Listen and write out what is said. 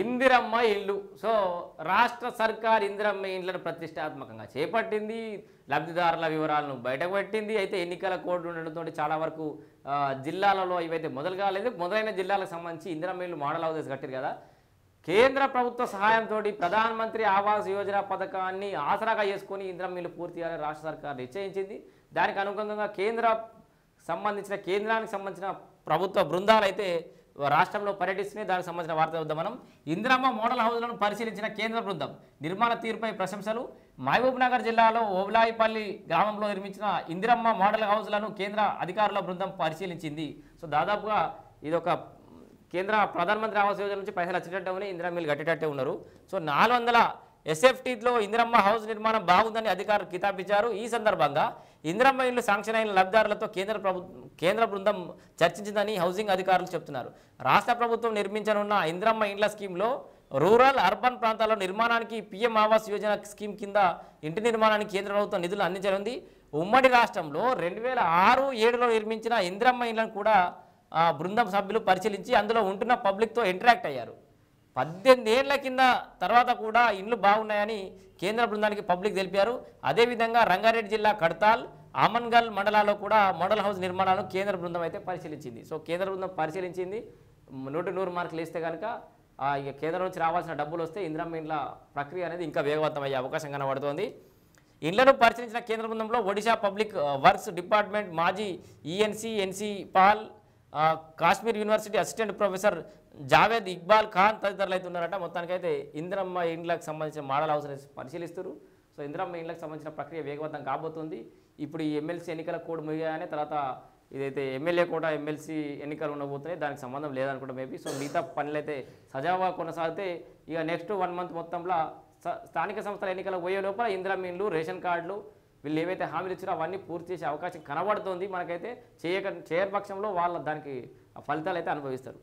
ఇందిరమ్మ ఇల్లు. సో రాష్ట్ర సర్కార్ ఇందిరమ్మ ఇండ్లను ప్రతిష్టాత్మకంగా చేపట్టింది. లబ్ధిదారుల వివరాలను బయటకు పెట్టింది. అయితే ఎన్నికల కోడ్ ఉండడంతో చాలా వరకు జిల్లాలలో ఇవైతే మొదలు కాలేదు. మొదలైన జిల్లాలకు సంబంధించి ఇందిరమ్మ ఇల్లు మోడల్ హౌసెస్ కట్టారు కదా. కేంద్ర ప్రభుత్వ సహాయంతో ప్రధానమంత్రి ఆవాస్ యోజన పథకాన్ని ఆసరాగా చేసుకొని ఇందిరమ్మ ఇల్లు పూర్తి చేయాలని రాష్ట్ర సర్కార్ నిశ్చయించింది. దానికి అనుగుణంగా కేంద్రానికి సంబంధించిన ప్రభుత్వ బృందాలు అయితే రాష్ట్రంలో పర్యటిస్తున్నాయి. దానికి సంబంధించిన వార్త వద్దాం మనం. ఇందిరమ్మ మోడల్ హౌస్లను పరిశీలించిన కేంద్ర బృందం నిర్మాణ తీరుపై ప్రశంసలు. మహబూబ్ నగర్ జిల్లాలో ఓబులాయిపల్లి గ్రామంలో నిర్మించిన ఇందిరమ్మ మోడల్ హౌస్లను కేంద్ర అధికారుల బృందం పరిశీలించింది. సో దాదాపుగా ఇది ఒక కేంద్ర ప్రధానమంత్రి ఆవాస్ యోజన నుంచి పైసలు వచ్చేటట్టే ఉన్నాయి, ఇందిరమ్మ ఇల్లు కట్టేటట్టే ఉన్నారు. సో 400 SFTలో ఇందిరమ్మ హౌస్ నిర్మాణం బాగుందని అధికారులు కితాబిచ్చారు. ఈ సందర్భంగా ఇందిరమ్మ ఇల్లు శాంక్షన్ అయిన లబ్ధిదారులతో కేంద్ర బృందం చర్చించిందని హౌసింగ్ అధికారులు చెప్తున్నారు. రాష్ట్ర ప్రభుత్వం నిర్మించనున్న ఇందిరమ్మ ఇండ్ల స్కీమ్లో రూరల్ అర్బన్ ప్రాంతాల్లో నిర్మాణానికి PM ఆవాస్ యోజన స్కీమ్ కింద ఇంటి నిర్మాణానికి కేంద్ర ప్రభుత్వం నిధులు అందించనుంది. ఉమ్మడి రాష్ట్రంలో 2006-7లో నిర్మించిన ఇందిరమ్మ ఇళ్లను కూడా బృందం సభ్యులు పరిశీలించి అందులో ఉంటున్న పబ్లిక్తో ఇంటరాక్ట్ అయ్యారు. 18 ఏళ్ల కింద తర్వాత కూడా ఇండ్లు బాగున్నాయని కేంద్ర బృందానికి పబ్లిక్ తెలిపారు. అదేవిధంగా రంగారెడ్డి జిల్లా కడతాల్, ఆమన్గల్ మండలాల్లో కూడా మోడల్ హౌస్ నిర్మాణాలను కేంద్ర బృందం అయితే పరిశీలించింది. సో కేంద్ర బృందం పరిశీలించింది. 100 మార్కులు వేస్తే కనుక ఇక కేంద్రం నుంచి రావాల్సిన డబ్బులు వస్తే ఇందిరమ్మ ఇండ్ల ప్రక్రియ అనేది ఇంకా వేగవంతం అయ్యే అవకాశం కనబడుతోంది. ఇండ్లను పరిశీలించిన కేంద్ర బృందంలో ఒడిశా పబ్లిక్ వర్క్స్ డిపార్ట్మెంట్ మాజీ ENC Pal, Kashmir university assistant professor Javed Iqbal Khan తదితరులు అయితే ఉన్నారట. మొత్తానికైతే ఇందిరమ్మ ఇండ్లకు సంబంధించిన మోడల్ హౌస్ పరిశీలిస్తారు. సో ఇందిరమ్మ ఇండ్లకు సంబంధించిన ప్రక్రియ వేగవంతం కాబోతుంది. ఇప్పుడు ఈ MLC ఎన్నికల కోడ్ ముగియానే తర్వాత ఇదైతే MLA కూడా MLC ఎన్నికలు ఉండబోతున్నాయి, దానికి సంబంధం లేదనుకుంటా మేబీ. సో మిగతా పనులు అయితే సజావుగా కొనసాగితే ఇక నెక్స్ట్ 1 మంత్ మొత్తంలో స్థానిక సంస్థల ఎన్నికలకు పోయే లోపల ఇందిరమ్మ ఇండ్లు, రేషన్ కార్డులు వీళ్ళు ఏవైతే హామీలు ఇచ్చారో అవన్నీ పూర్తి చేసే అవకాశం కనబడుతుంది. మనకైతే చేయని పక్షంలో వాళ్ళ దానికి ఫలితాలు అయితే అనుభవిస్తారు.